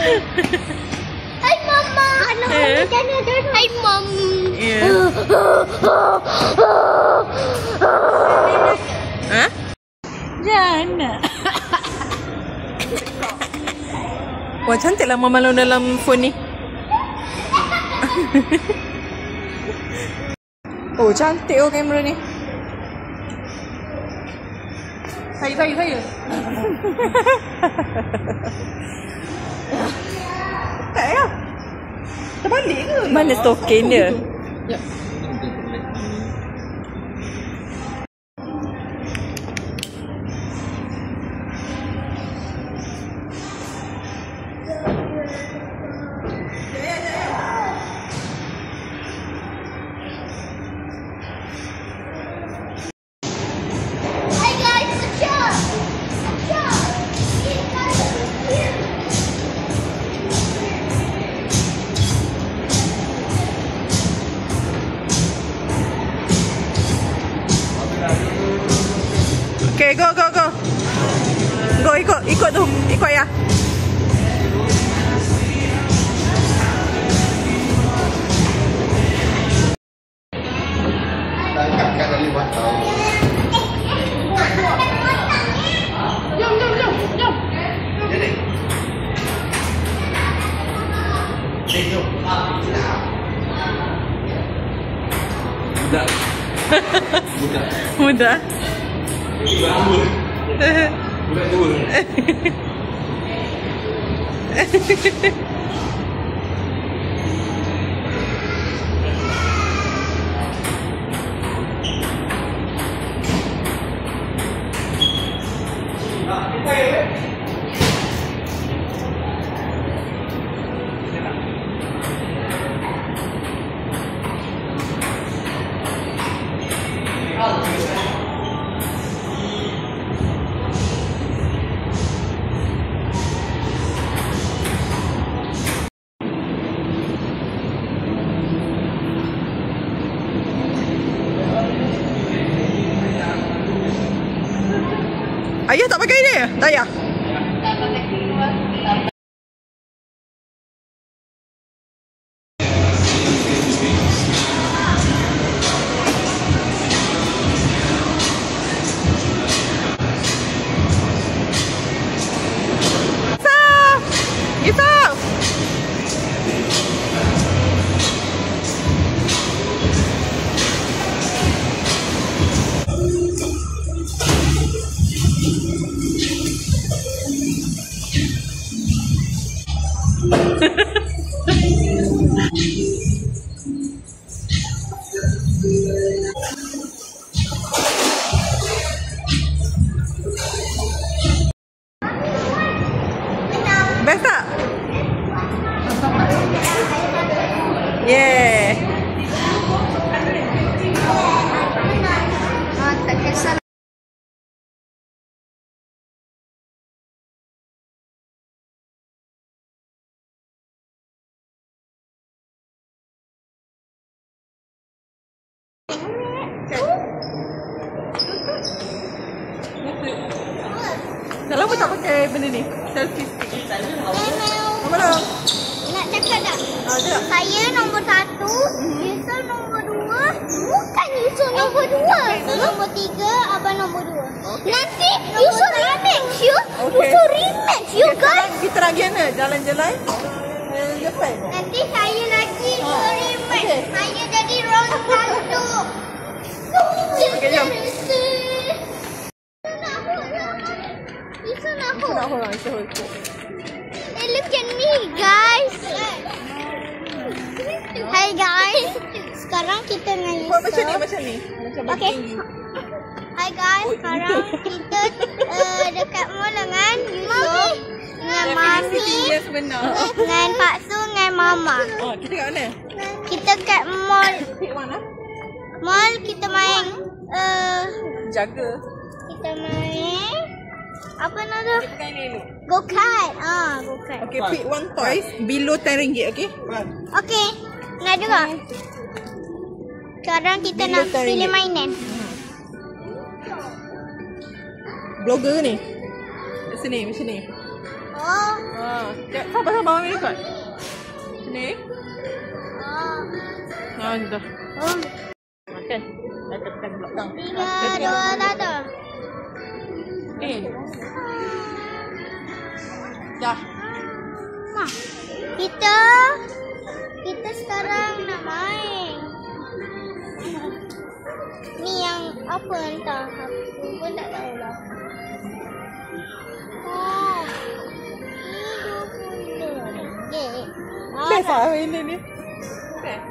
Hai Mama. Hai Mom. Hah? Jana. Wah, cantiklah Mama Long dalam phone ni. Oh, cantik oh kamera ni. Saya. Tak ya? Terbalik ke? Mana token dia? Ya. Okay, go. Go, ikut tu. Ikut ya. Mudah. Budak tua. Ayah tak pakai ni? Tak payah? Yusuf! Best tak? Yeah. Tak kisah. Dah lama tak pakai benda ni? Selfie stick. Apa dah? Nak cakap tak? Cakap. Saya nombor 1, Yusuf nombor 2. Bukan Yusuf nombor 2. Nombor 3, Abang nombor 2. Nanti Yusuf rematch you. Yusuf rematch you guys. Kita lagi mana? Jalan-jalan? Depan. Nanti saya lagi rematch. Saya jadi round 1. Okey, jom. Yusuf nak Kita nak hold on. Kita hold. Look at me guys. Hi guys. Sekarang kita dengan Yusuf. Buat macam ni. Macam Okay. Hi guys. Sekarang kita dekat mall dengan Yusuf. Dengan Mami. Yang sebenar. Dengan Pak Su. Dengan Mama. Oh, kita kat mana? Kita kat mall. Pick mana? Mall kita main. Jaga. Kita main. Apa nama tu? Kita pakai ni dulu. Go-kart. Go-kart. Okay, pick one toys below RM10, okay? Okay. Nak juga? Sekarang kita Bila nak tak pilih ingat. mainan. Blogger ni. Kat sini, macam ni. Sabar Mami ikut. Sini. Sudah. Makan. Dah tekan belakang. 3, 2, 1. Dah. Kita sekarang nak main. Ni yang apa entah. Aku pun tak tahulah. Ni RM20. Best lah mainan ni. Best.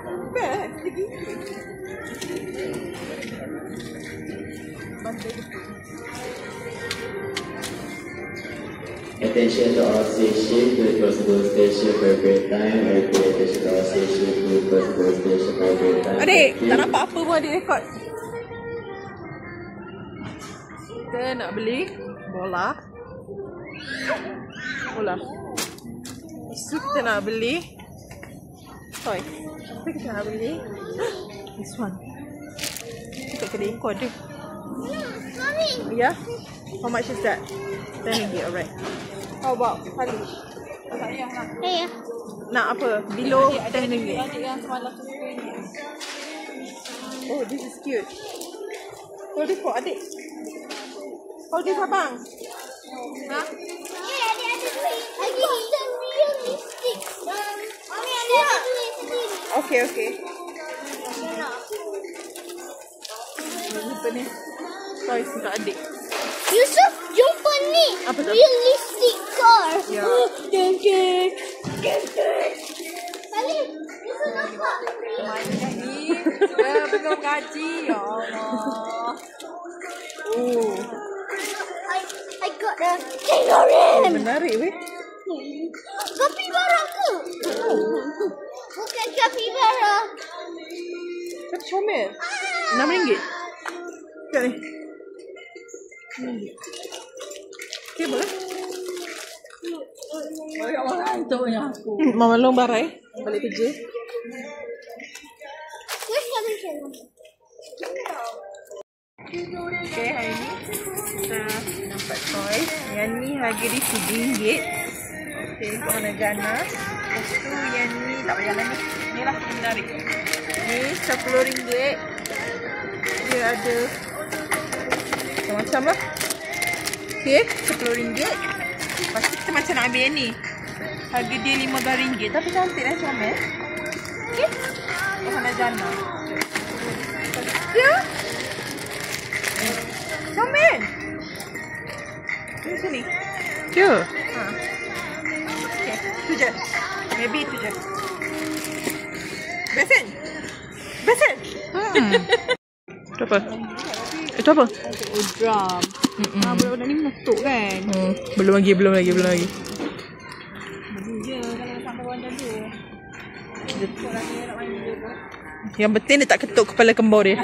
Attention to all station, to possible station for break time. Attention to all station, to possible station for break time. Adik, tak nampak apa pun adik rekod. Kita nak beli bola. Lepas tu kita nak beli toy. Lepas tu kita nak beli this one. Dekat kedai kau ada. Ya? How much is that? RM10, alright. How about Kali? Tak payah lah. Ya. Nak apa? Below RM10. Adik yang semalam tu RM10. Oh, this is cute. Hold this for adik. Hold this abang. Ha? Adik ada duit. Ada realistic. Mami ada duit sendiri. Okay. Jumpa ni. Toys untuk adik. Yusuf, jumpa ni. Apa tu? Realistic car. Ya. Geng. Kali, Yusuf nampak. Mainkan ni. Belum gaji. Ya Allah. Oh. I got a kangaroo. Menarik weh. Kapibara ke? Bukan kapibara. Kata comel. RM6. Tengok ni. Okay, boleh? Itu yang aku. Mama Long barai. Balik kerja. Where's the channel? Okay, hari ni kita nampak toy. Yang ni harga dia RM7. Okay, warna jana. Lepas tu yang ni tak payah lah ni. Ni lah menarik. Ni RM10. Dia ada macam lah. Okay, RM10. Lepas tu kita macam nak ambil yang ni. Harga dia RM15. Tapi cantik lah comel. Okay. Warna jana. Ya. Comel. Ni sini. Ya. Ha. Okay, tu je. Maybe itu je. Besen. Itu apa? Itu apa? Oh, drum. Budak-budak ni menutup kan? Belum lagi. Beli je kalau sampai wanda tu. Ketuk lagi nak main je tu. Yang penting dia tak ketuk kepala kembar dia.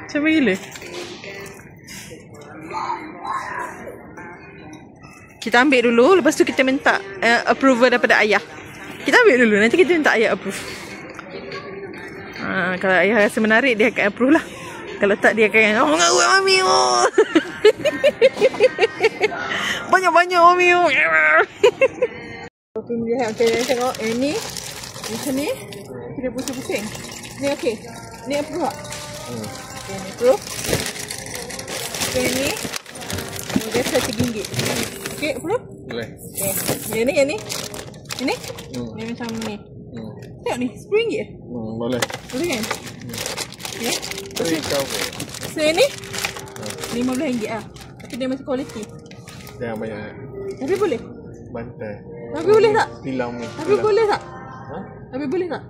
Macam gila. Kita ambil dulu, lepas tu kita minta approval daripada ayah. Kita ambil dulu, nanti kita minta ayah approve. Kalau ayah rasa menarik, dia akan approve lah. Kalau tak, dia akan mengarut Mami. Banyak-banyak Mami. Okay, tengok. Ni macam ni. Kita pusing-pusing. Ni okey. Ni approve tak? Okay, ni approve. Okay, ni dia RM1. Okay, approve? Boleh. Okay. Yang ni. Ini? Ni macam ni. Tengok ni, RM10. Boleh. Boleh kan? Okay. Tapi kau boleh. So yang ni? RM15 lah. Tapi dia macam kualiti. Jangan banyak. Tapi boleh? Bantai. Tapi boleh tak? Tilam ni. Tapi boleh tak? Ha? Tapi boleh tak?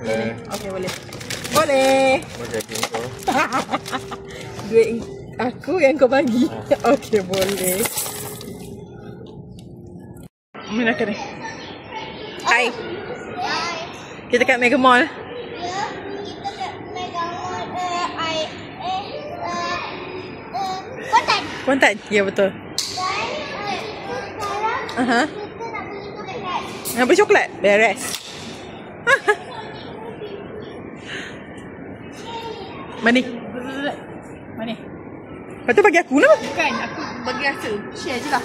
Boleh. Okay, boleh. Boleh. Bagi kau. Duit aku yang kau bagi. Okay, boleh. Mana kena? Hai. Kita kat Mega Mall. Ya, kita kat Mega Mall. Kuantan? Ya, betul. Dan sekarang Aha. kita nak beli coklat. Nak beli coklat? Beres. Mana? Mana? Lepas tu bagi aku lah. Bukan, aku bagi rasa. Share je lah.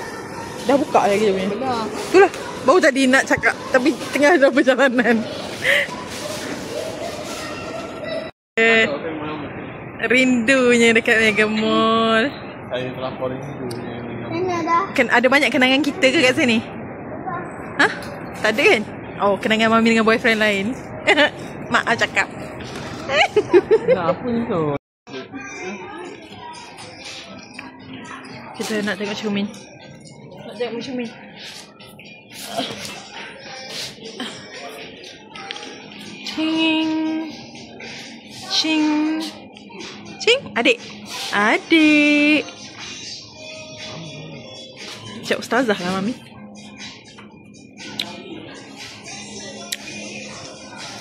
Dah buka lagi dia punya. Belah. Itulah. Baru tadi nak cakap tapi tengah dalam perjalanan. Rindunya dekat Mega Mall. Saya terlampau rindu. Mana dah? Kan ada banyak kenangan kita ke kat sini? Hah? Tak ada kan? Oh, kenangan mami dengan boyfriend lain. Mak cakap. Nak apa ni tu? Kita nak tengok cermin. Nak tengok cermin. Cing. Cing. Cing. Adik. Adik. Cik Ustazah lah mami.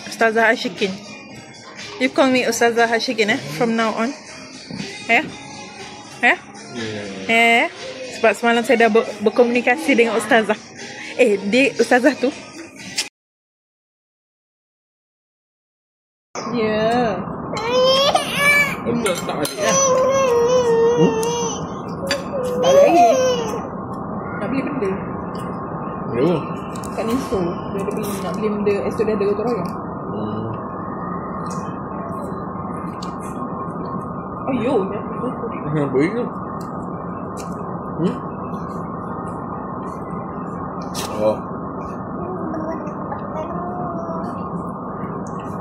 Ustazah Ashikin. You call me Ustazah Ashikin from now on. Ya? Ya? Ya. Sebab semalam saya dah berkomunikasi dengan Ustazah. Dia Ustazah tu. Ya. Betul tak balik lah. Tak lagi. Nak beli benda. Ya. Kat Niso. Dia ada beli, nak beli benda. Esok dia ada gotong royong. Ayo. Apa itu? Oh.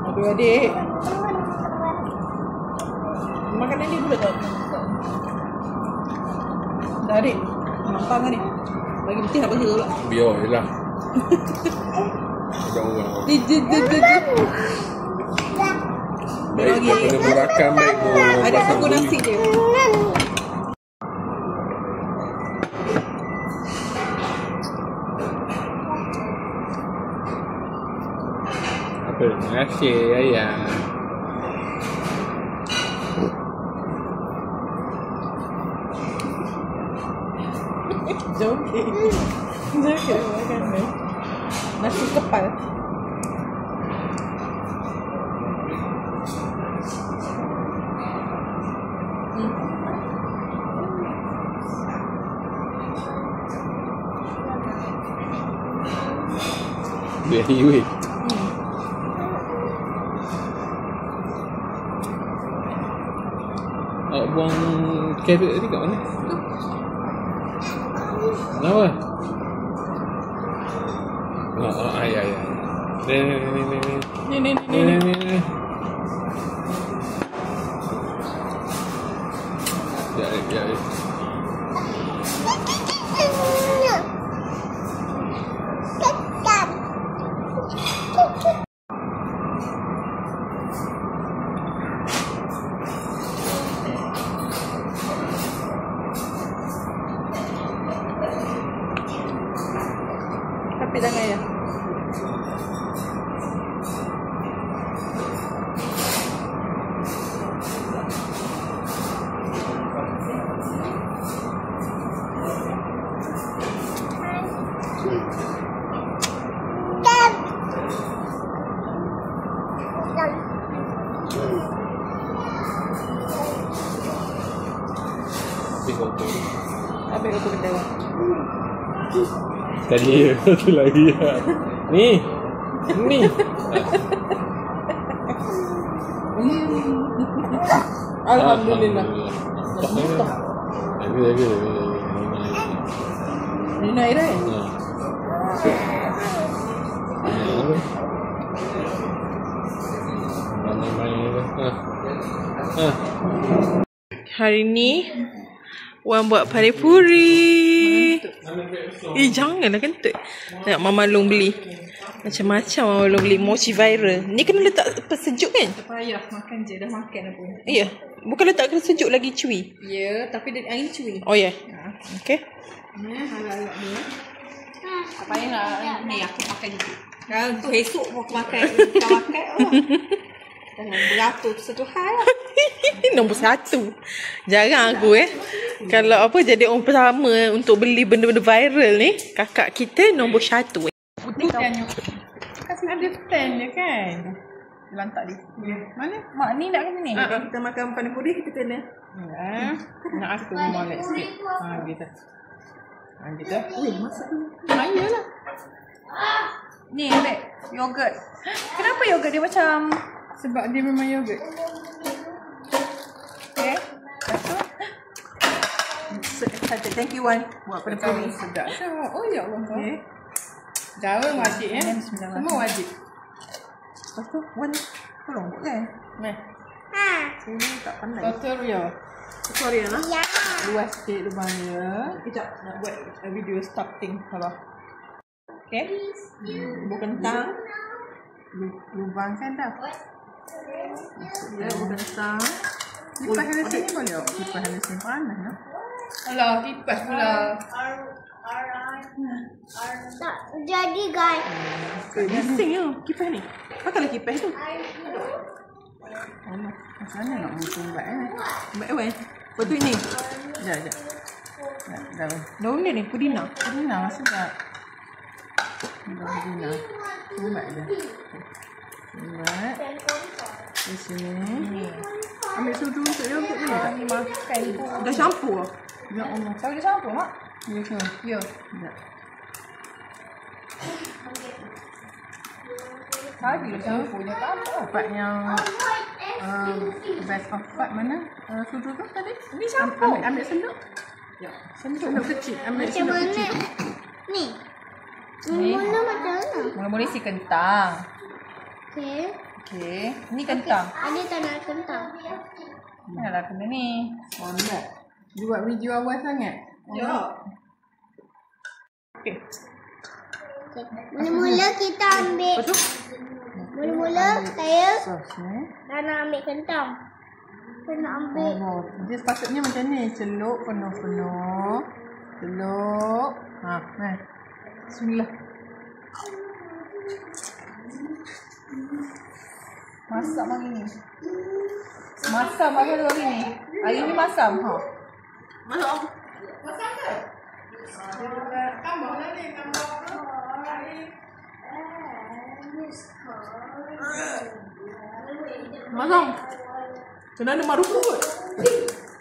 Aduh adik. Makanan ni boleh tak? Dah adik. Nampang adik. Bagi betul nak bagi pula. Biar je lah. Ajak orang. Baik daripada berakam baik pun. Adik tunggu nasi je. Apa? Terima kasih ayah. Joget. Joget makan ni. Nasi kepal. Dia hiwit. Awak buang carrot tadi kat mana? Kenapa? Ya. Ni. Ya. Tapi jangan ya. Ambil aku benda. Tadi tu lagi. Ni. Alhamdulillah. Lagi. Ni nak air kan? Hari ni Wan buat paripuri. Janganlah kentut. Tengok Mama Long beli macam-macam. Mama Long beli mochi viral. Ni kena letak sejuk kan? Tak payah makan je. Dah makan apa. Ya. Bukan letak kena sejuk lagi cuy. Ya, tapi dia angin cuy. Oh ya. Okay. Halal-halal dia. Tak payah lah. Ni aku pakai juga. Untuk esok pun aku pakai. Kau pakai. Beratur satu hal lah. Nombor 1. Jarang aku kalau apa jadi orang pertama untuk beli benda-benda viral ni. Kakak kita nombor 1. Putih kan. Kasih ada stand je kan. lantak dia. Mana? Mak ni nak kena ni. Kalau kita makan pandai puri, kita kena. Nak aku molek sikit. Gitu. Gitu. Weh, masak tu. Ayalah. Ni ambil yogurt. Kenapa yogurt dia macam Sebab dia memang yogurt. okay? Lepas tu Thank you, Wan. Buat pandai puri. sedap. Oh, ya Allah. Okay. Cara wajib ya. Bismillah. Semua wajib. Lepas tu Wan tolong buat kan. Nah, Sini tak pandai. tutorial. Tutorial lah. Ya. Luas sikit lubang dia. Kejap nak buat video starting kalau. Okay. Bubur kentang. Lubangkan dah. Ya, bubur kentang. Kipas ada sini boleh tak? Kipas ada sini panas no? Alah, kipas pula. Tak jadi guys. Bising je kipas ni. Pakailah kipas tu. Allah, macam mana nak mutung buat Baik Wan. Lepas tu ini. Sekejap. Dah. Daun dia ni, pudina. Pudina sedap. Pudina. Buat je. Buat. Di sini. Ambil sudu untuk yogurt ni. Ni makan tu. Dah campur lah. Ya Allah. Tahu dia siapa mak? Ya ke? Ya. Sekejap. Tadi dah campur dia tak apa. Part yang best of part mana? Sudu tu tadi? Ni campur. Ambil sendok. Ya. Sendok kecil. Ambil Macam sendok mana? kecil. Ni. Ni. Mula macam mana? Mula-mula isi kentang. Okay. Okey. Ni kentang. Ada tak nak kentang? Janganlah kena ni. Lambat. Dia buat video awal sangat. Ya. Okey. Okay. Mula-mula kita ambil. Lepas tu? Mula-mula saya Sos ni. dah nak ambil kentang. Saya nak ambil. Oh, dia sepatutnya macam ni. Celup penuh-penuh. Celup. Nah. Bismillah. Masak hari ni. Masam apa tu hari ni? Hari ni masam. Masuk. Masak ke? Tambah lah ni. Tambah apa? Masam. Kena ada maruku kot.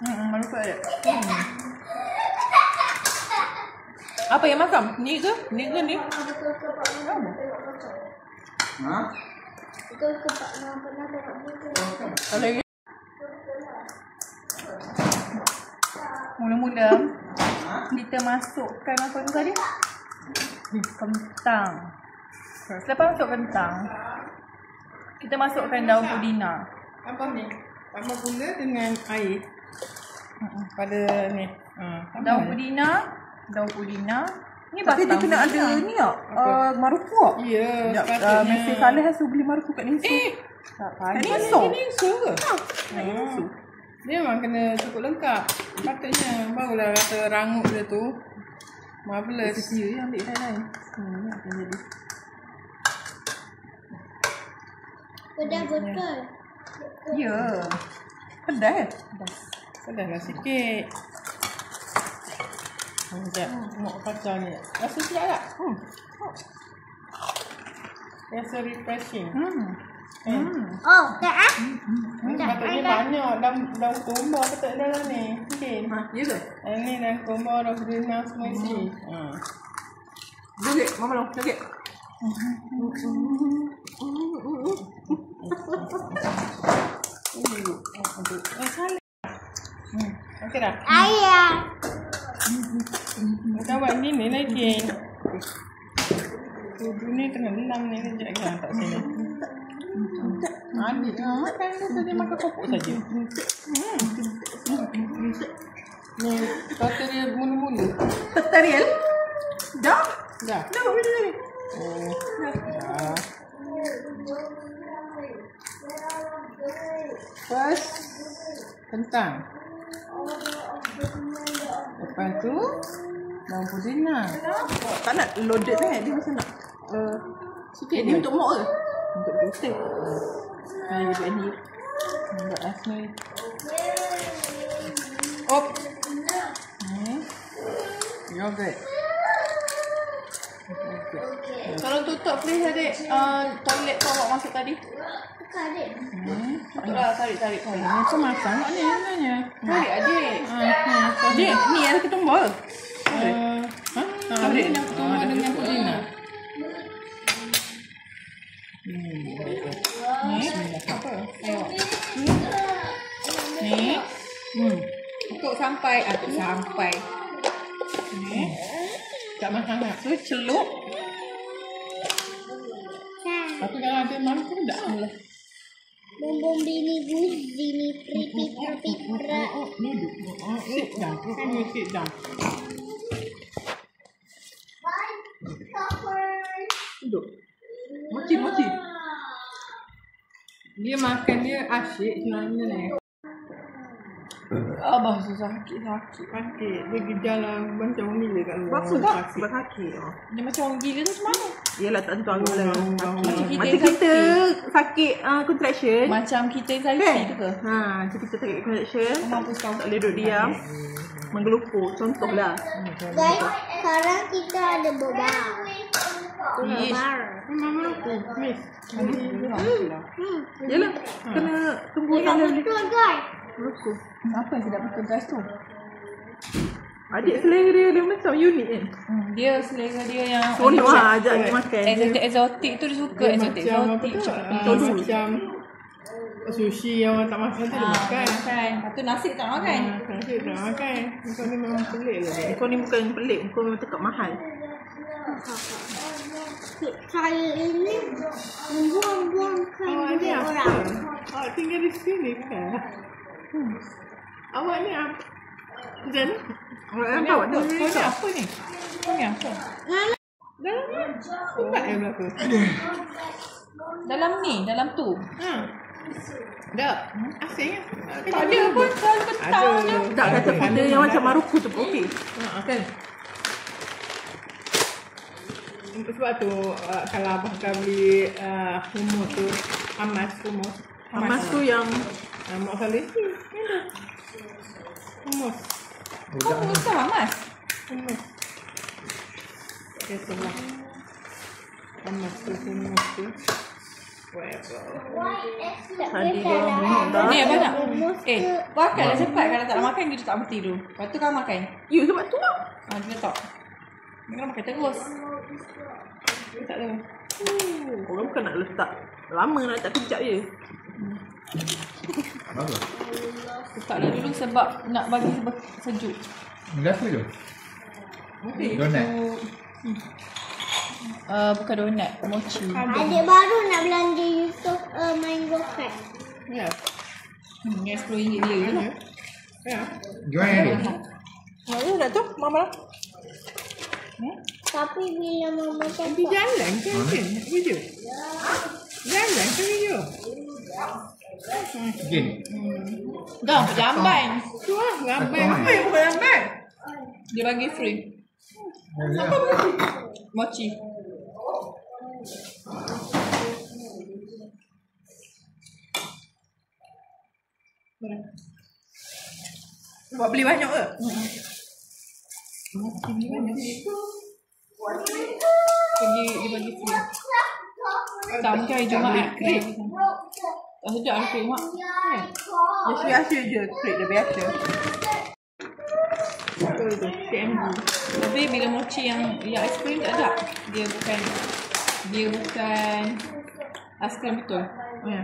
Malu kot ada. Apa yang masam? Ni ke? Ni ke ni? Itu sebab nak pernah tengok buku. Kalau ini. Mula-mula kita masukkan apa tu tadi? Kentang. Selepas masuk kentang, kita masukkan daun pudina. Apa ni? Tambah gula dengan air. Pada ni. Daun pudina. Ni Tapi dia batang kena ada pudina. ni tak? Maruku tak? Ya, sepatutnya. Mesti Saleh rasa beli maruku kat Ninsu. Tak Kat pandai. Ninsu? Kat Ninsu ke? Dia memang kena cukup lengkap. Patutnya barulah rasa rangup dia tu. Marvelous. Dia ambil lain-lain. Akan jadi. Pedas betul. Ya. Pedas eh? Pedaslah sikit. Sekejap. Tengok kacau ni. Rasa sedap tak? Rasa refreshing. Oh, tak ah? Patutnya banyak. Daun kumbang ketuk dalam ni. Mungkin. Ya ke? Ni daun kumbang, daun pudina semua isi. Joget. Mama long. Joget. Okey dah. Ayah. Kita buat gini lagi. Sudu ni kena lenam ni. Sekejap lagi hantar sini. Adik makan tu tadi makan kopok saja. Ni kata dia mula-mula. Tutorial? Dah? Dah. Dah buat macam ni. Oh. Dah. First kentang. Lepas tu daun pudina. Tak nak loaded sangat. Dia macam nak sikit. Dia untuk mok ke? Untuk roasted. Dia buat ni. Buat asma ni. Op. Ni. Yogurt. Kalau tutup please adik. Toilet kau awak masuk tadi. Tarik. Patutlah tarik. Macam makan tak ni sebenarnya? Tarik adik. Adik, Ni ada ketumbar. Adik yang ketumbar dengan pudina. Ni apa? Tengok. Ni. Untuk sampai. Sampai. Ni. Tak makan tak? So celup. Tapi kalau ada mampu tak boleh. Bom bini bus bini pripit. Sit down. Can you sit down? Duduk. Mochi. Dia makan dia asyik sebenarnya ni. Abah sakit. Sakit. Dia gejala macam ni dia kat luar. Apa tak? Sakit. Sakit. Dia macam orang gila tu macam mana? Yelah tak tentu aku lah. Macam Macam kita sakit contraction. Macam kita anxiety tu ke? Macam kita sakit contraction. Mampus kau. Tak boleh duduk diam. Menggelupur. Contohlah. Guys, sekarang kita ada bobar. Yes. Mama aku. Miss. Hmm. Yelah. Kena tunggu Tak sampai beli. betul guys. Aku. Apa yang tidak betul guys tu? Adik selera dia macam unik kan. Dia selera dia yang Seronok lah ajak dia makan. exotic tu dia suka exotic. Exotic. Macam sushi yang orang tak makan tu dia makan. Makan. Lepas tu nasi tak makan. Nasi tak makan. Kau ni memang pelik lah. Kau ni bukan pelik. Kau memang tekak mahal. Saya ini membuang-buangkan Awak ni duit apa? orang. Awak tinggal di sini kan? Awak ni apa? Macam mana? Awak bawa dia Kau ni apa ni? Kau ni apa? dalam ni. Sebab yang berapa? Dalam ni, dalam tu. Tak. Asing kan? Tak ada pun selalu kentang je. Tak kata benda yang macam Maruku tu pun okey. Kan? Sebab tu kalau abang akan beli hummus tu, hummus tu yang Mak Saleh tu hummus. Kau bukan mamas? Hummus. Okay, sebelah. Hummus tu. Whatever. Tadi dia orang minum dah. Ni banyak. Kau akanlah cepat. Kalau tak nak makan, dia tak berhenti tu. Lepas tu kau makan. You sebab tu lah. Dia letak. Dia kena makan terus. Tak ada. Orang bukan nak letak. Lama nak letak kejap je. Letaklah dulu sebab nak bagi sejuk. Dah apa tu? Donat. Bukan donat, mochi. Adik baru nak belanja Yusof mango crack. Ya. Yang RM10 dia je lah. Ya. Jual yang ni. Mana nak tu? Mama lah. Tapi bila mama Pergi cakap jalan ke mungkin? Video. Jalan ke video? Gin. Dah, jamban. Tu lah. Gambar. Apa yang bukan gambar? Dia bagi free. Mochi. Buat beli banyak ke? Dia bagi free. Tak mungkin hari Jumaat. Tak sejak hari Jumaat. Biasa je. Krip dia biasa. Betul tu. KMG. Tapi bila mochi yang aiskrim tak ada. Dia bukan aiskrim betul. Ya.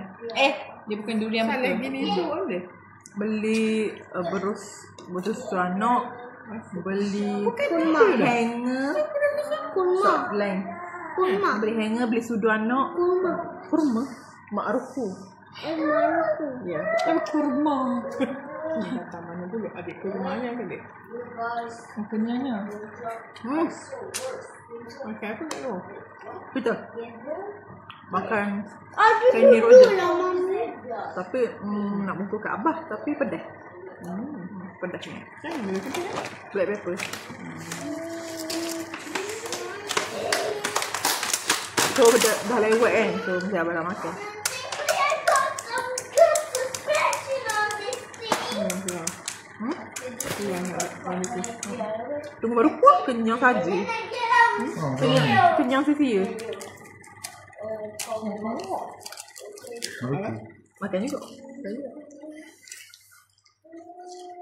Dia bukan durian Salah betul. gini tu boleh. Beli berus suanok. Beli hanger. kurma. Lain. Kurma. Beli hanger, beli sudu anak. Kurma. Mak Ruku. Maruku. Ya. Kurma. Datang mana dulu? Adik kurmanya ke adik? Kenyangnya. Makan apa tak tahu? Betul. Makan Aduh, Chinese roja. lah mami. Tapi nak bungkus kat Abah. Tapi pedas. Pedas ni. Jangan boleh pedas. Black pepper. So dah lewat kan. So mesti Abah nak makan. Tunggu baru puas kenyang saja. Kenyang sesia. Makan juga.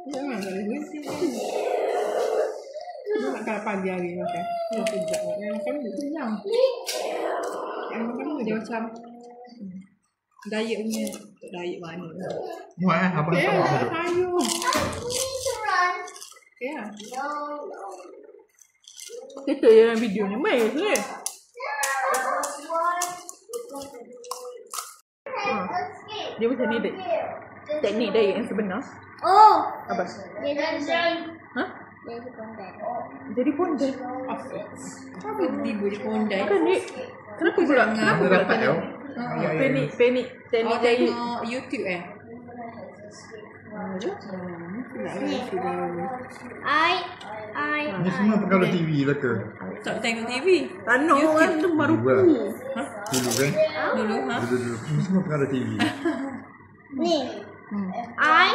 Jangan kalau berhenti. Dia nak kalau pagi hari makan. Sekejap. Yang makan dia kenyang. Yang makan dia macam diet punya. Diet mana? Muat abang Okay tak lah. duduk. Ayo. Okay lah. Kita je dalam video ni. Main tu ni. Dia macam ni teknik diet yang sebenar. Oh, Apa? dia jadi Ha? dia jadi konten. Jadi pondai. Apa tiba di pondai? Kan ni. Kenapa pula? Kenapa Dia pula dapat tau. teknik teknik Oh, diet? tengok YouTube eh? Ni semua perkara TV lah ke? Tak tengok TV? Tak nak orang tu baru. Dulu Dulu ha? Dulu. Ni semua perkara TV. Ni. I.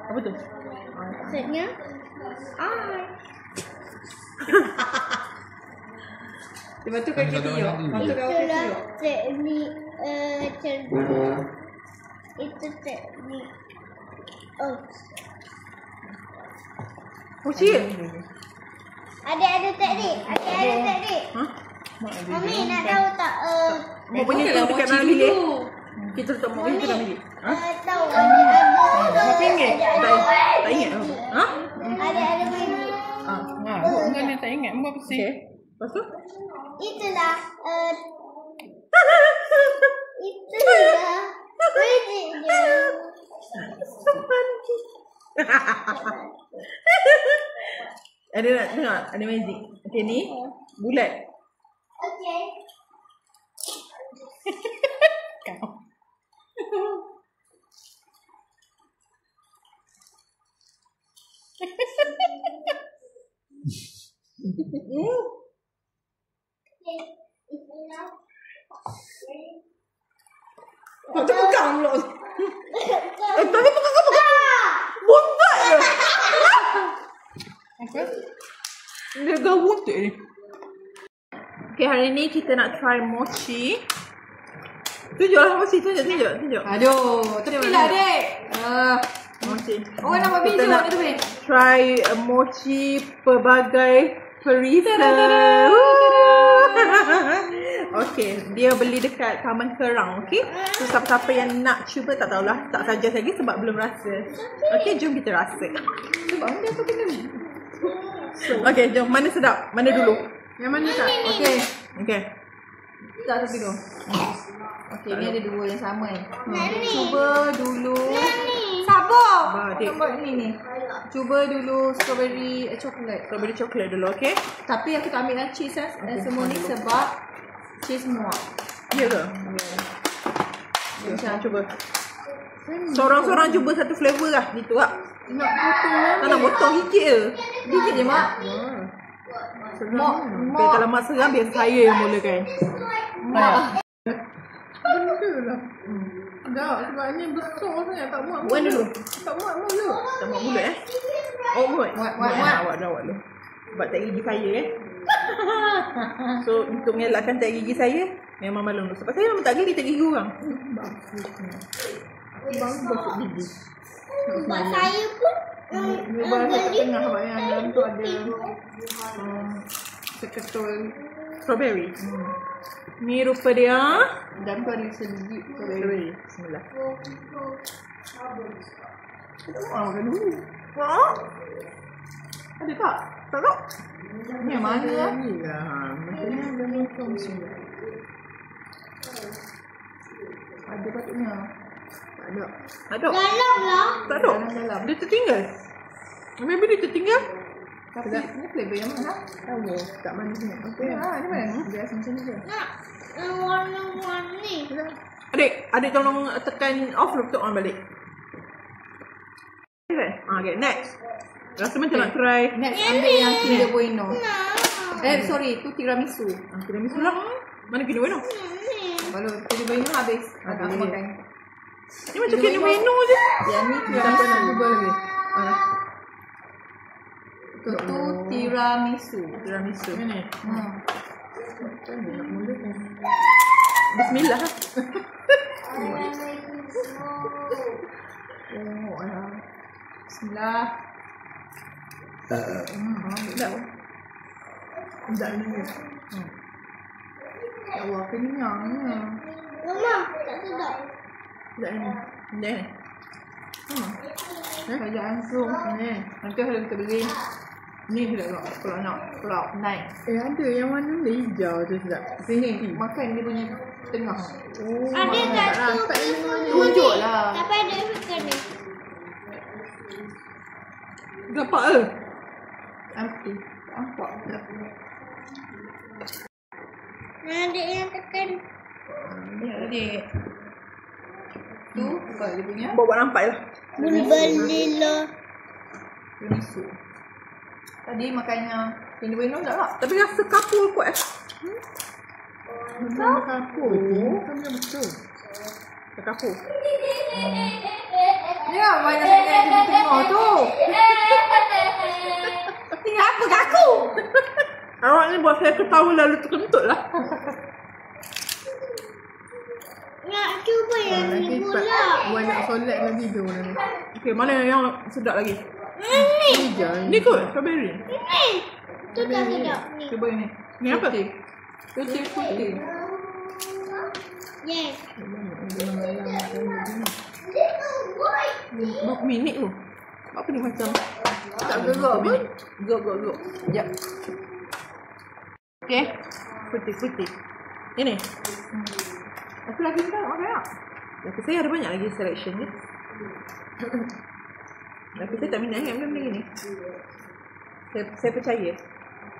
Apa tu? Maksudnya I. Lepas tu kaki tiup. Lepas tu kau kaki Itulah tiup. teknik itu teknik. Oh, Oh, cik. ada teknik. Ada teknik. Ha? Mami nak tahu tak? Mau punya tu dekat dalam bilik. Kita letak mak kita dalam bilik. Ha? Tahu ada. Berapa ringgit? Tak ingat apa. Ha? Ada bilik. Ha, bukan yang tak ingat. Buat pasal. Okay. Lepas tu? Itulah itulah bedanya. Ada nak tengok? Ada magic. Okay ni. Bulat. Okey. Kau tu pegang pula. Tapi pegang. Bontak je. Apa? Dia gawut tu ni. Okay, hari ni kita nak try mochi. Tunjuklah mochi. Tunjuk. Aduh, tepilah dek. Mochi. Orang nampak Kita video nak ni tu weh. try mochi pelbagai perisa. Okay, dia beli dekat Taman Kerang, okay? So, siapa-siapa yang nak cuba tak tahulah, tak suggest lagi sebab belum rasa. Okay, jom kita rasa. Sebab dia tu kena. Okay, jom. Mana sedap? Mana dulu? Yang mana tak? Okay. Okay. Tak tapi tu. Okey, ni ada dua yang sama ni. Nani. Cuba dulu. Nani. Sabar. Adik. Nampak ni. Cuba dulu strawberry coklat. Strawberry coklat dulu, okay? Tapi aku tak ambil lah cheese semua ni sebab cheese muak. Ya ke? Macam cuba. Seorang-seorang cuba satu flavor lah. Gitu lah. Nak potong Tak nak potong gigit je. gigit je mak. Mak. Okay, kalau mak seram biar saya yang mulakan. Mak. Benda lah. Tak, sebab ni besar sangat tak muat. Buat dulu. Tak muat mulut. Tak buat mulut eh. Oh mulut. Muat. Awak dulu. Sebab tak gigi saya eh. So untuk mengelakkan tak gigi saya, memang malu. Sebab saya memang tak geli tak gigi orang. Bang gosok gigi. Sebab saya pun Ni bahasa kat tengah sebab yang dalam tu ada seketul Strawberry. Ni rupa dia. dan tu ada sedikit Strawberry. Bismillah. makan dulu. Wah. Ada tak? Tak tak. Ni yang mana lah? Ni lah. Macam ni ada macam sini. Ada patutnya. Tak ada. Ada. dalam lah. Tak ada. Dalam. Dia tertinggal. Maybe dia tertinggal. Tapi ni flavor yang mana? Tahu. Tak manis ni. Okay. Ni mana? Dia rasa macam ni je. Nak warna-warni. Adik tolong tekan off dulu untuk on balik. Okay. Okay, next. Rasa macam nak try. Next ambil yang Kinder Bueno. Nah. Sorry, tu tiramisu. Tiramisu lah. Mana Kinder Bueno? Kalau Kinder Bueno habis, aku makan. Ni macam Kinder Bueno je. Yang ni Tak apa nak tiramisu. cuba lagi. Tu tiramisu. Tiramisu. Ni. Hmm. Macam ni nak mula kan. Bismillah. Oh, ya. Bismillah. Sedap. Sedap ni. Ya Allah, kenyangnya. Mama, tak sedap. Sedap ni. Sedap ni. Saja langsung. Ni. Nanti kita beli. Ni sedap tak? Kalau nak. Kalau naik. Ada yang warna hijau tu sedap. Sini. Makan dia punya tengah. Oh, Ada satu tunjuk lah. tapi ada ikan ni. Nampak ke? Nampak. Ada yang tekan. Ni adik. Tu, buka dia punya. Bawa nampak lah. Bulbalila. Tiramisu. Tadi makannya Kinder Bueno tak tak? Tapi rasa kapur kot kapur. Betul. Kapur. Ya, banyak sangat di tengah tu. Tinggal apa kaku? Awak ni buat saya ketawa lalu terkentut lah. Nak cuba yang ni pula. Banyak solat lagi tu. Okey, mana yang sedap lagi? Ni. Ni kot, strawberry. Ni. Tu tak sedap ni. Cuba ini. Ni apa? Putih. Yes. Berapa minit tu? Apa ni macam? Tak gerak pun. Gerak. Sekejap. Okey. Putih. Ini. Aku lagi tak makan tak? Laki saya ada banyak lagi selection ni. Laki saya tak minat yang benda ni. Saya percaya.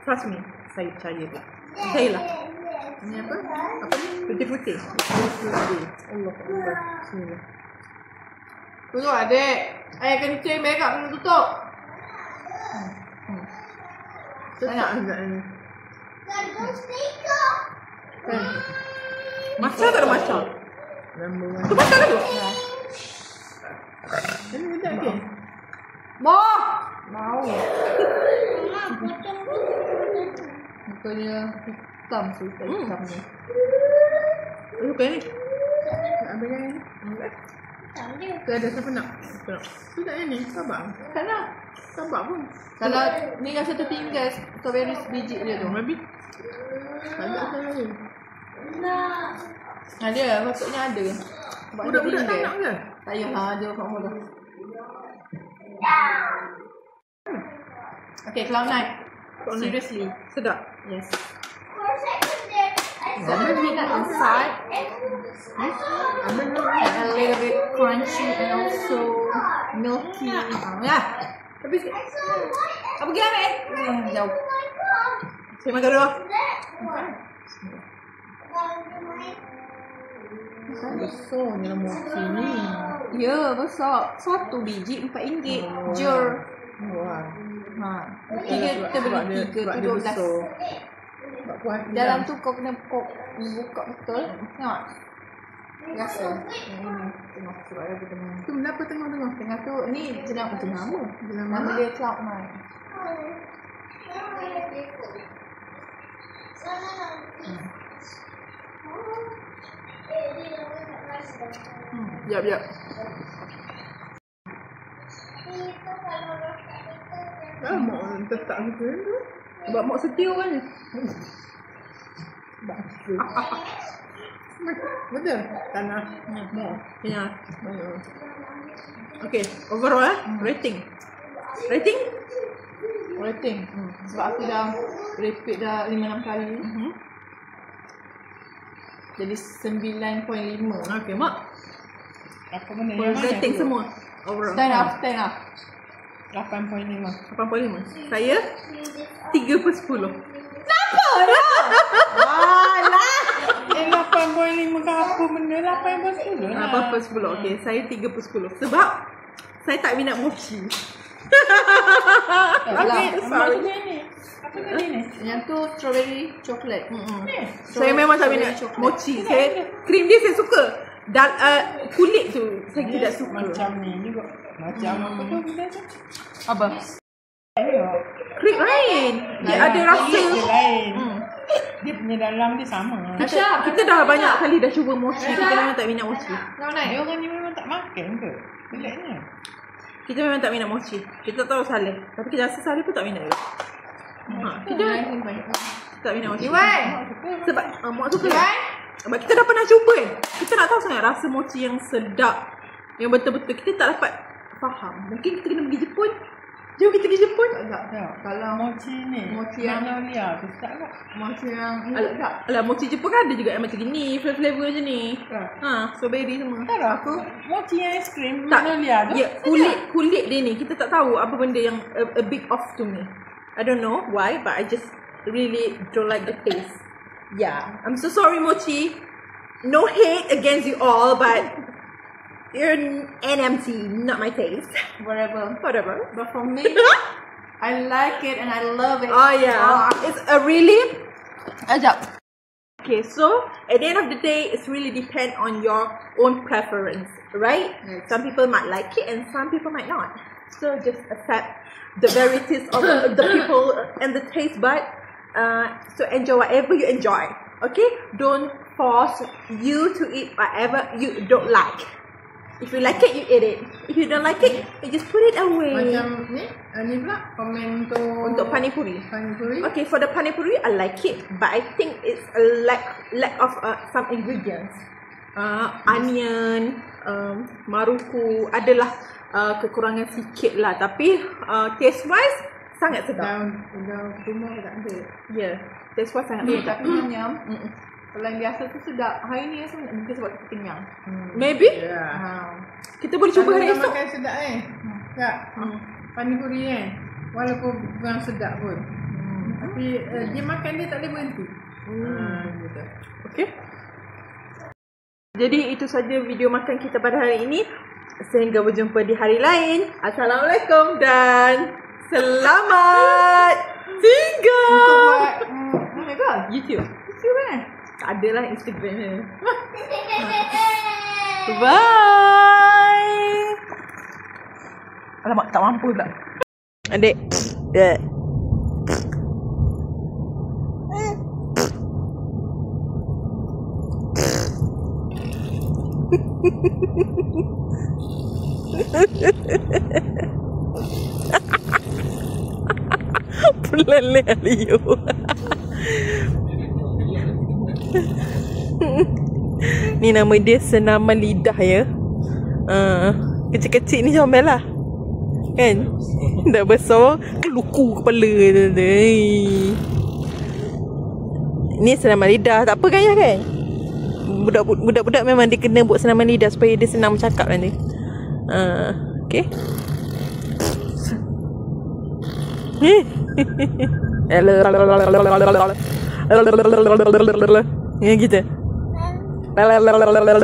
Trust me. Saya percaya pula. Percayalah. Ini apa? Apa ni? Putih. Allah. Bismillah. Tunggu adik. Ayah kencing berak kena tutup. Banyak agak ni. Macam tak ada macam? Tu macam tu? Ini kita lagi. Mau! Mama, potong tu. Bukannya hitam tu. Hitam ni. Suka ni? Nak ambil yang ni? Tak ada. Tu ada siapa nak? Tu tak yang ni? Sabar. Tak nak. Sabar pun. Kalau ni rasa tertinggal strawberry biji dia tu. Maybe. Tak ada apa lagi. Nak. Ada, patutnya ada. Budak-budak tak nak ke? Tak payah lah, ada kat mula. Okay, cloud nine. Seriously. Sedap. Yes. Some peanut inside. And a little bit crunchy and also milky. Ya. Tapi apa pergi ambil? Jauh. Saya makan dulu. Besar ni lah mochi ni. Ya, besar. 1 biji RM4. Jur. Wah. Tiga kita beli 3 tu 12. Dalam tu kau kena buka betul. Tengok. Rasa. Ini tengok sebab aku tengah. Tu kenapa tengah-tengah? Tengah tu ni jenama. Nama dia Cloud9. Jap. Mak tetap gitu tu. Sebab mak setia kan. Betul? Tanah. Kenyang. Okay, overall rating. Sebab aku dah repeat dah 5-6 kali. Jadi 9.5. Okay, mak. Apa benda yang mana? Rating semua. Overall. 10 lah. 8.5. Saya 3/10. Kenapa dah? Alah. 8.5 ke apa benda? 8/10 lah. 8/10. Okay, saya 3/10. Sebab saya tak minat mochi. Okay, sorry. Apa tadi ni? Yang tu strawberry chocolate. So, Saya memang tak minat mochi. Saya krim dia saya suka. Kulit tu saya tidak suka. Macam ni juga. Macam apa tu benda tu? Apa? Krim lain. Dia ada rasa. Lain. Dia punya dalam dia sama. Kita dah banyak kali dah cuba mochi. Kita memang tak minat mochi. Dia orang ni memang tak makan ke? Peliknya. Kita memang tak minat mochi. Kita tahu Saleh. Tapi kita rasa Saleh pun tak minat juga. Kita tak minat mochi. Sebab mak suka. Sebab kita dah pernah cuba kan. Kita nak tahu sangat rasa mochi yang sedap. Yang betul-betul kita tak dapat faham. Mungkin kita kena pergi Jepun. Jom kita pergi Jepun. Tak. Kalau mochi ni, mochi yang Magnolia tu tak tak. Mochi yang Alah, mochi Jepun kan ada juga yang macam gini, flavor macam ni. Strawberry semua. tak aku mochi yang es krim Tak. Magnolia tu. Ya, kulit dia ni kita tak tahu apa benda yang a bit off to me. I don't know why, but I just really don't like the taste. Yeah, I'm so sorry mochi. No hate against you all, but you're NMT, not my taste. Whatever. Whatever. But for me, I like it and I love it. Oh yeah, it's a really ajak. Okay, so at the end of the day, it's really depend on your own preference, right? Yes. Some people might like it and some people might not. So just accept the varieties of the people and the taste bud. So enjoy whatever you enjoy. Okay, don't force you to eat whatever you don't like. If you like it, you eat it. If you don't like it, you just put it away. Macam ni pula komen Untuk panipuri. Panipuri. Okay, for the panipuri, I like it, but I think it's a lack of some ingredients. Onion, maruku, adalah kekurangan sikit lah. Tapi taste wise sangat sedap. Daun kumur tak ada. Yeah, taste wise sangat sedap. Tapi nyam. Kalau yang biasa tu sedap. Hari ni rasa mungkin sebab kita kenyang. Maybe Ya. kita boleh cuba hari Kalau esok. makan sedap tak? Panipuri walaupun kurang sedap pun. Tapi dia makan dia tak boleh berhenti. Gitu. Okay. Jadi itu saja video makan kita pada hari ini. Sehingga berjumpa di hari lain. Assalamualaikum dan selamat tinggal. Mana ke? YouTube. YouTube kan? Tak ada lah Instagram ni. Bye. Alamak, tak mampu pula. Adik. Yeah. Pelan Leo. Ni nama dia senaman lidah ya. Kecil-kecil ni comel lah. Kan? Dah besar luku kepala dia. Ni senaman lidah. Tak apa kan ya kan? Budak-budak memang dia kena buat senaman lidah supaya dia senang bercakap nanti. Okay. Yang gitu. Lalalala.